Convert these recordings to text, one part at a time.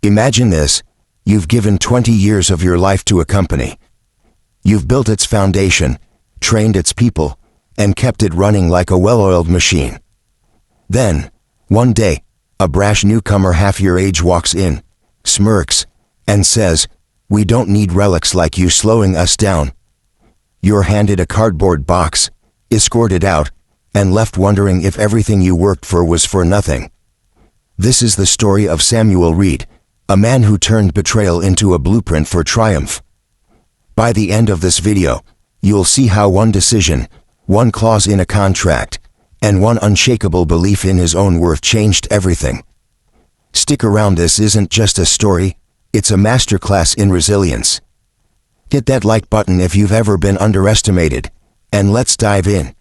Imagine this. You've given 20 years of your life to a company. You've built its foundation, trained its people, and kept it running like a well-oiled machine. Then, one day, a brash newcomer half your age walks in, smirks, and says, "We don't need relics like you slowing us down." You're handed a cardboard box, escorted out, and left wondering if everything you worked for was for nothing. This is the story of Samuel Reed, a man who turned betrayal into a blueprint for triumph. By the end of this video, you'll see how one decision, one clause in a contract, and one unshakable belief in his own worth changed everything. Stick around, this isn't just a story, it's a masterclass in resilience. Hit that like button if you've ever been underestimated, and let's dive in.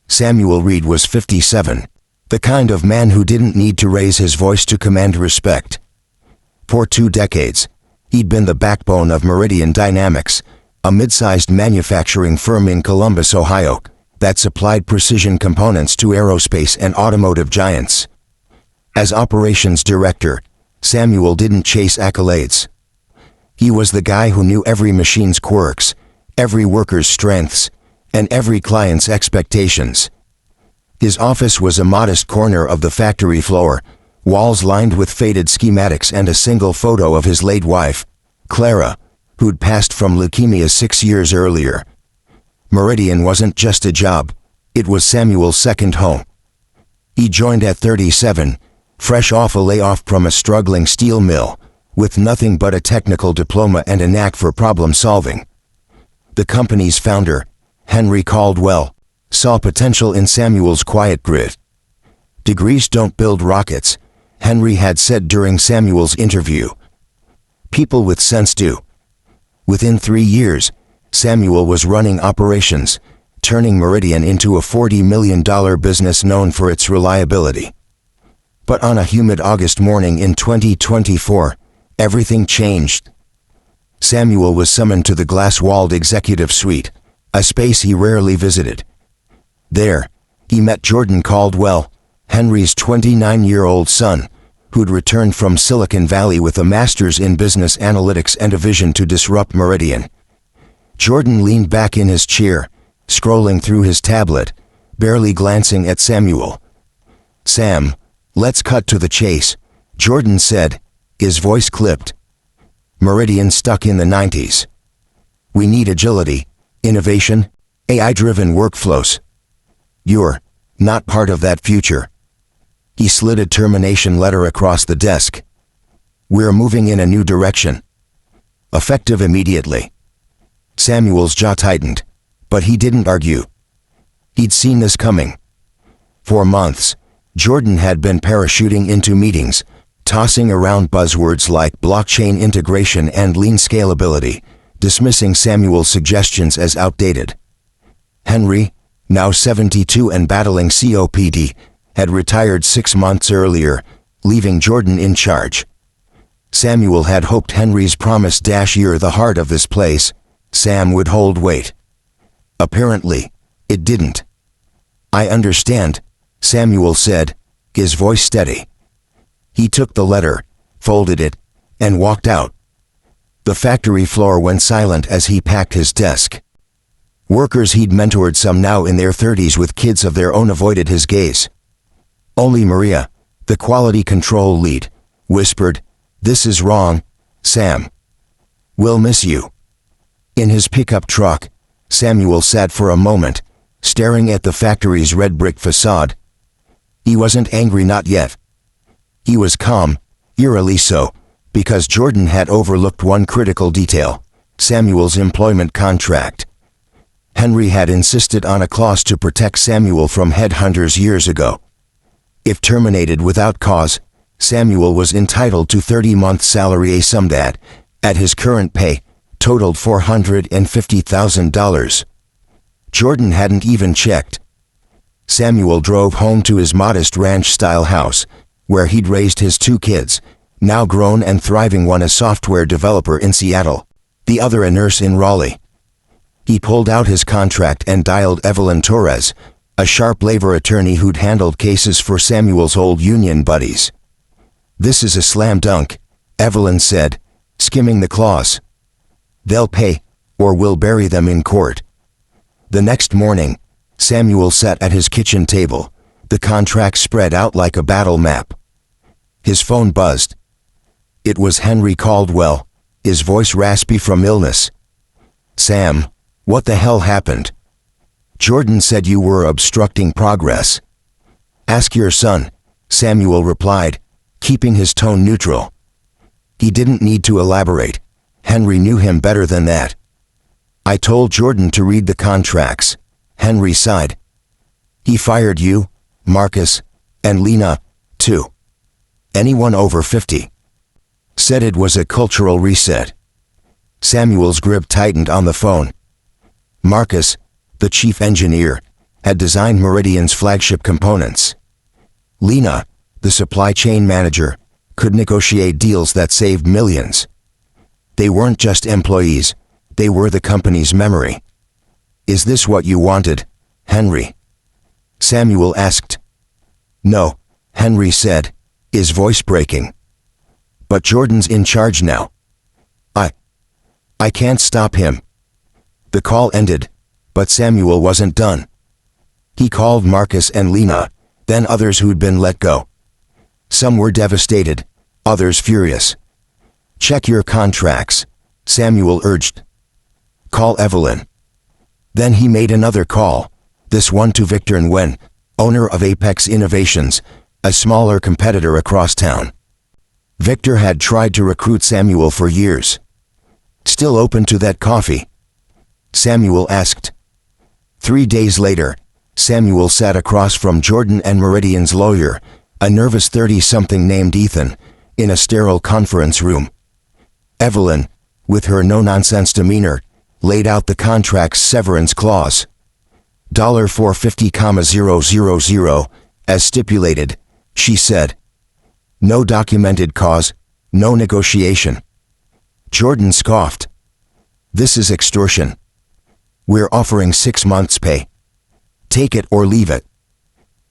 Samuel Reed was 57, the kind of man who didn't need to raise his voice to command respect. For 2 decades, he'd been the backbone of Meridian Dynamics, a mid-sized manufacturing firm in Columbus, Ohio, that supplied precision components to aerospace and automotive giants. As operations director, Samuel didn't chase accolades. He was the guy who knew every machine's quirks, every worker's strengths, and every client's expectations. His office was a modest corner of the factory floor, walls lined with faded schematics and a single photo of his late wife, Clara, who'd passed from leukemia 6 years earlier. Meridian wasn't just a job, it was Samuel's second home. He joined at 37, fresh off a layoff from a struggling steel mill, with nothing but a technical diploma and a knack for problem solving. The company's founder, Henry Caldwell, saw potential in Samuel's quiet grit. "Degrees don't build rockets," Henry had said during Samuel's interview. "People with sense do." Within 3 years, Samuel was running operations, turning Meridian into a $40 million business known for its reliability. But on a humid August morning in 2024, everything changed. Samuel was summoned to the glass-walled executive suite, a space he rarely visited. There, he met Jordan Caldwell, Henry's 29-year-old son, who'd returned from Silicon Valley with a master's in business analytics and a vision to disrupt Meridian. Jordan leaned back in his chair, scrolling through his tablet, barely glancing at Samuel. "Sam, let's cut to the chase," Jordan said, his voice clipped. "Meridian stuck in the 90s. We need agility, innovation, AI-driven workflows. You're not part of that future." He slid a termination letter across the desk. "We're moving in a new direction. Effective immediately." Samuel's jaw tightened, but he didn't argue. He'd seen this coming. For months, Jordan had been parachuting into meetings, tossing around buzzwords like blockchain integration and lean scalability, dismissing Samuel's suggestions as outdated. Henry, now 72 and battling COPD, had retired 6 months earlier, leaving Jordan in charge. Samuel had hoped Henry's promised "You're the heart of this place," Sam would hold weight. Apparently, it didn't. "I understand," Samuel said, his voice steady. He took the letter, folded it, and walked out. The factory floor went silent as he packed his desk. Workers he'd mentored, some now in their 30s with kids of their own, avoided his gaze. Only Maria, the quality control lead, whispered, "This is wrong, Sam. We'll miss you." In his pickup truck, Samuel sat for a moment, staring at the factory's red brick facade. He wasn't angry, not yet. He was calm, eerily so, because Jordan had overlooked one critical detail: Samuel's employment contract. Henry had insisted on a clause to protect Samuel from headhunters years ago. If terminated without cause, Samuel was entitled to 30-month salary, a sum that, at his current pay, totaled $450,000. Jordan hadn't even checked. Samuel drove home to his modest ranch-style house, where he'd raised his 2 kids, now grown and thriving, one a software developer in Seattle, the other a nurse in Raleigh. He pulled out his contract and dialed Evelyn Torres, a sharp labor attorney who'd handled cases for Samuel's old union buddies. "This is a slam dunk," Evelyn said, skimming the clause. They'll pay, or we'll bury them in court. The next morning, Samuel sat at his kitchen table, the contract spread out like a battle map. His phone buzzed. It was Henry Caldwell, his voice raspy from illness. Sam, what the hell happened? Jordan said you were obstructing progress. Ask your son, Samuel replied, keeping his tone neutral. He didn't need to elaborate. Henry knew him better than that. I told Jordan to read the contracts. Henry sighed. He fired you, Marcus, and Lena, too. Anyone over 50. Said it was a cultural reset. Samuel's grip tightened on the phone. Marcus, the chief engineer, had designed Meridian's flagship components. Lena, the supply chain manager, could negotiate deals that saved millions. They weren't just employees, they were the company's memory. Is this what you wanted, Henry? Samuel asked. No, Henry said, his voice breaking. But Jordan's in charge now. I can't stop him. The call ended, but Samuel wasn't done. He called Marcus and Lena, then others who'd been let go. Some were devastated, others furious. Check your contracts, Samuel urged. Call Evelyn. Then he made another call, this one to Victor Nguyen, owner of Apex Innovations, a smaller competitor across town. Victor had tried to recruit Samuel for years. Still open to that coffee? Samuel asked. 3 days later, Samuel sat across from Jordan and Meridian's lawyer, a nervous 30-something named Ethan, in a sterile conference room. Evelyn, with her no-nonsense demeanor, laid out the contract's severance clause. $450,000, as stipulated, she said. No documented cause, no negotiation. Jordan scoffed. This is extortion. We're offering 6 months' pay. Take it or leave it.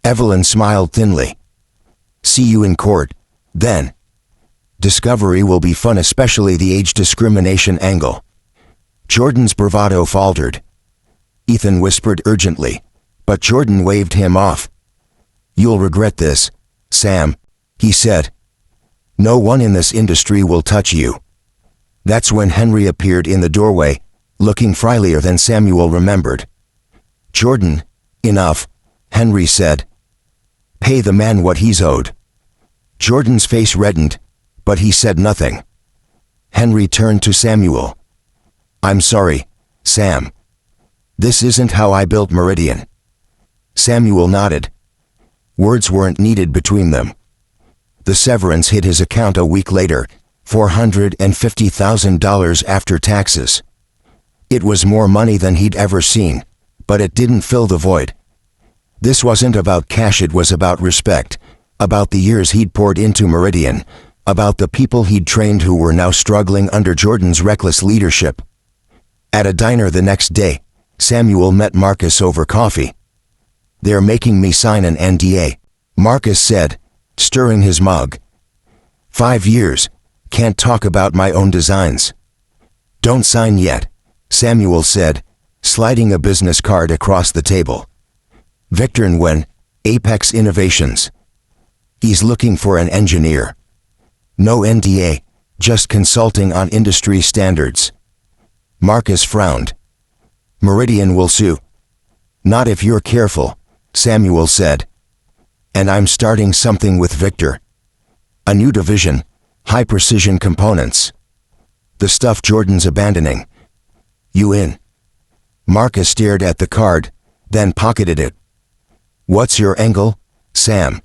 Evelyn smiled thinly. See you in court, then. Discovery will be fun, especially the age discrimination angle. Jordan's bravado faltered. Ethan whispered urgently, but Jordan waved him off. You'll regret this, Sam, he said. No one in this industry will touch you. That's when Henry appeared in the doorway, looking friendlier than Samuel remembered. Jordan, enough, Henry said. Pay the man what he's owed. Jordan's face reddened, but he said nothing. Henry turned to Samuel. I'm sorry, Sam. This isn't how I built Meridian. Samuel nodded. Words weren't needed between them. The severance hit his account a week later, $450,000 after taxes. It was more money than he'd ever seen, but it didn't fill the void. This wasn't about cash, it was about respect, about the years he'd poured into Meridian, about the people he'd trained who were now struggling under Jordan's reckless leadership. At a diner the next day, Samuel met Marcus over coffee. They're making me sign an NDA, Marcus said, stirring his mug. 5 years, can't talk about my own designs. Don't sign yet, Samuel said, sliding a business card across the table. Victor Nguyen, Apex Innovations. He's looking for an engineer. No NDA, just consulting on industry standards. Marcus frowned. Meridian will sue. Not if you're careful, Samuel said. And I'm starting something with Victor. A new division, high-precision components. The stuff Jordan's abandoning. You in? Marcus stared at the card, then pocketed it. What's your angle, Sam?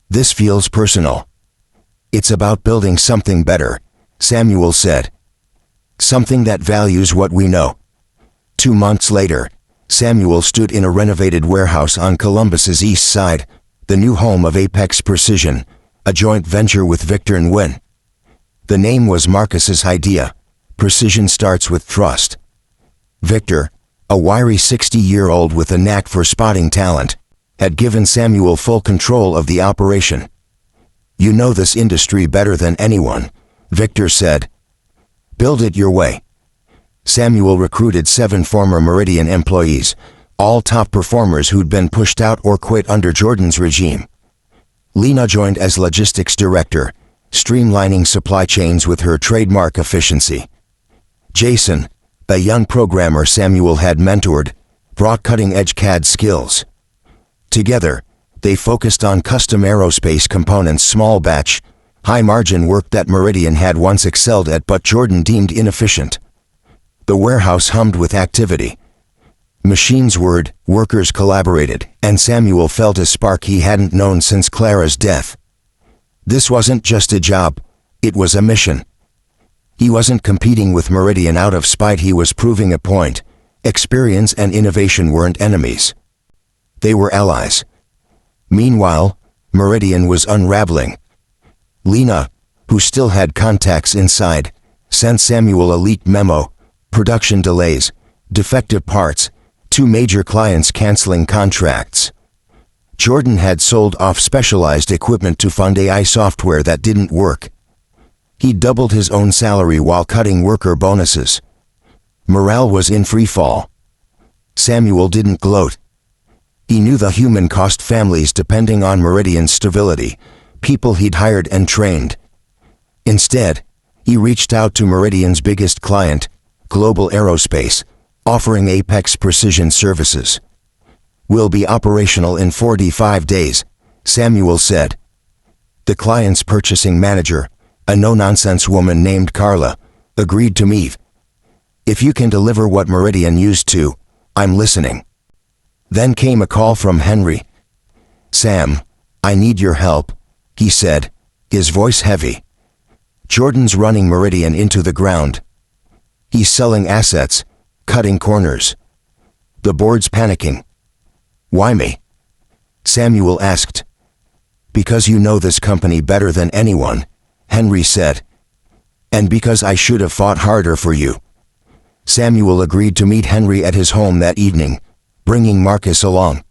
This feels personal. It's about building something better, Samuel said. Something that values what we know. 2 months later, Samuel stood in a renovated warehouse on Columbus's east side, the new home of Apex Precision, a joint venture with Victor Nguyen. The name was Marcus's idea. Precision starts with trust. Victor, a wiry 60-year-old with a knack for spotting talent, had given Samuel full control of the operation. You know this industry better than anyone, Victor said. "Build it your way." Samuel recruited 7 former Meridian employees, all top performers who'd been pushed out or quit under Jordan's regime. Lena joined as logistics director, streamlining supply chains with her trademark efficiency. Jason, a young programmer Samuel had mentored, brought cutting-edge CAD skills. Together, they focused on custom aerospace components, small batch, high-margin work that Meridian had once excelled at but Jordan deemed inefficient. The warehouse hummed with activity. Machines whirred, workers collaborated, and Samuel felt a spark he hadn't known since Clara's death. This wasn't just a job, it was a mission. He wasn't competing with Meridian out of spite, he was proving a point. Experience and innovation weren't enemies. They were allies. Meanwhile, Meridian was unraveling. Lena, who still had contacts inside, sent Samuel a leaked memo: production delays, defective parts, 2 major clients canceling contracts. Jordan had sold off specialized equipment to fund AI software that didn't work. He doubled his own salary while cutting worker bonuses. Morale was in free fall. Samuel didn't gloat. He knew the human cost: families depending on Meridian's stability, people he'd hired and trained. Instead, he reached out to Meridian's biggest client, Global Aerospace, offering Apex Precision Services. "We'll be operational in 45 days, Samuel said. The client's purchasing manager, a no-nonsense woman named Carla, agreed to meet. "If you can deliver what Meridian used to, I'm listening." Then came a call from Henry. "Sam, I need your help," he said, his voice heavy. "Jordan's running Meridian into the ground. He's selling assets, cutting corners. The board's panicking." "Why me?" Samuel asked. "Because you know this company better than anyone," Henry said. "And because I should have fought harder for you." Samuel agreed to meet Henry at his home that evening, bringing Marcus along.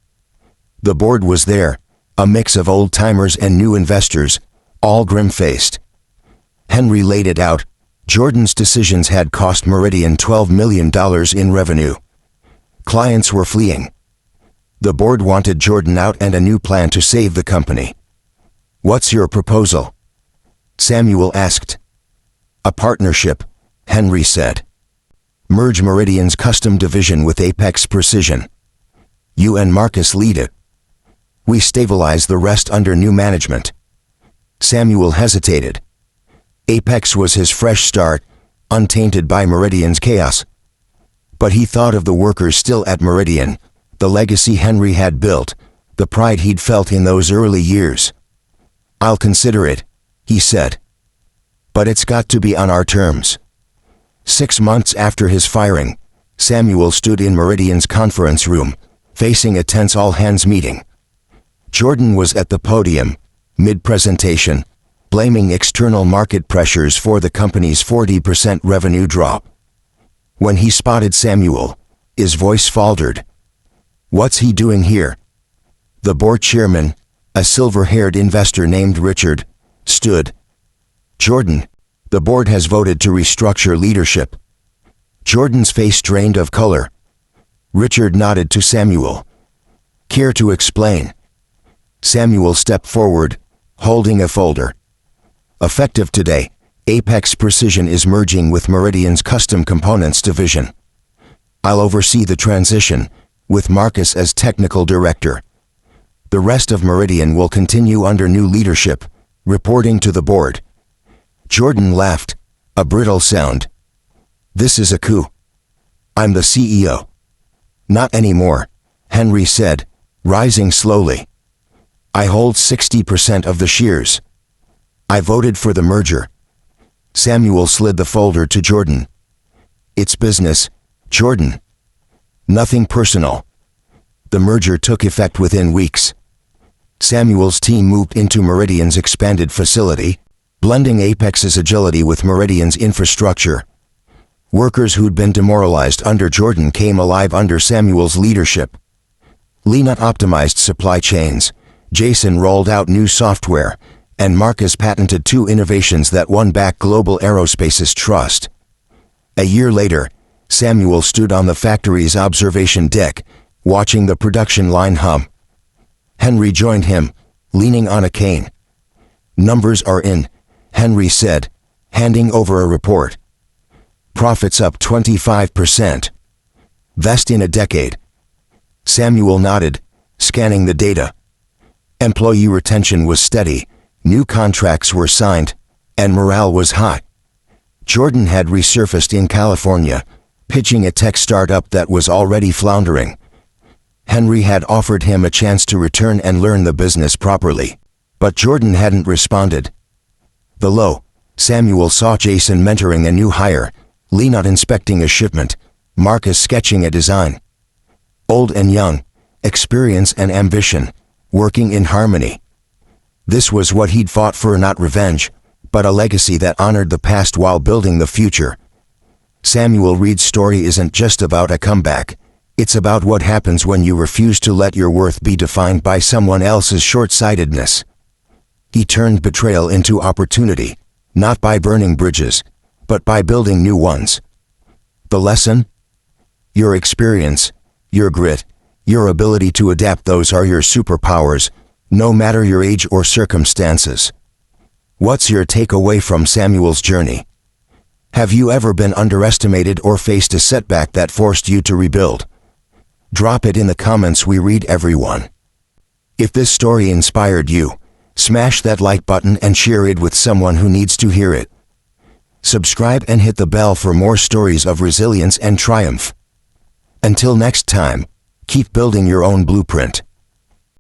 The board was there, a mix of old-timers and new investors, all grim-faced. Henry laid it out. Jordan's decisions had cost Meridian $12 million in revenue. Clients were fleeing. The board wanted Jordan out and a new plan to save the company. "What's your proposal?" Samuel asked. "A partnership," Henry said. "Merge Meridian's custom division with Apex Precision. You and Marcus lead it. We stabilize the rest under new management." Samuel hesitated. Apex was his fresh start, untainted by Meridian's chaos. But he thought of the workers still at Meridian, the legacy Henry had built, the pride he'd felt in those early years. "I'll consider it," he said. "But it's got to be on our terms." 6 months after his firing, Samuel stood in Meridian's conference room, facing a tense all-hands meeting. Jordan was at the podium, mid-presentation, blaming external market pressures for the company's 40% revenue drop. When he spotted Samuel, his voice faltered. "What's he doing here?" The board chairman, a silver-haired investor named Richard, stood. "Jordan, the board has voted to restructure leadership." Jordan's face drained of color. Richard nodded to Samuel. "Care to explain?" Samuel stepped forward, holding a folder. "Effective today, Apex Precision is merging with Meridian's Custom Components division. I'll oversee the transition, with Marcus as technical director. The rest of Meridian will continue under new leadership, reporting to the board." Jordan laughed, a brittle sound. "This is a coup. I'm the CEO." "Not anymore," Henry said, rising slowly. "I hold 60% of the shares. I voted for the merger." Samuel slid the folder to Jordan. "It's business, Jordan. Nothing personal." The merger took effect within weeks. Samuel's team moved into Meridian's expanded facility, blending Apex's agility with Meridian's infrastructure. Workers who'd been demoralized under Jordan came alive under Samuel's leadership. Lena optimized supply chains, Jason rolled out new software, and Marcus patented 2 innovations that won back global aerospace's trust. A year later, Samuel stood on the factory's observation deck, watching the production line hum. Henry joined him, leaning on a cane. "Numbers are in," Henry said, handing over a report. "Profits up 25%. Vest in a decade." Samuel nodded, scanning the data. Employee retention was steady, new contracts were signed, and morale was high. Jordan had resurfaced in California, pitching a tech startup that was already floundering. Henry had offered him a chance to return and learn the business properly, but Jordan hadn't responded. Below, Samuel saw Jason mentoring a new hire, Lena inspecting a shipment, Marcus sketching a design. Old and young, experience and ambition, working in harmony. This was what he'd fought for, not revenge, but a legacy that honored the past while building the future. Samuel Reed's story isn't just about a comeback. It's about what happens when you refuse to let your worth be defined by someone else's short-sightedness. He turned betrayal into opportunity, not by burning bridges, but by building new ones. The lesson? Your experience, your grit, your ability to adapt, those are your superpowers, no matter your age or circumstances. What's your takeaway from Samuel's journey? Have you ever been underestimated or faced a setback that forced you to rebuild? Drop it in the comments. We read everyone. If this story inspired you, smash that like button and share it with someone who needs to hear it. Subscribe and hit the bell for more stories of resilience and triumph. Until next time, keep building your own blueprint.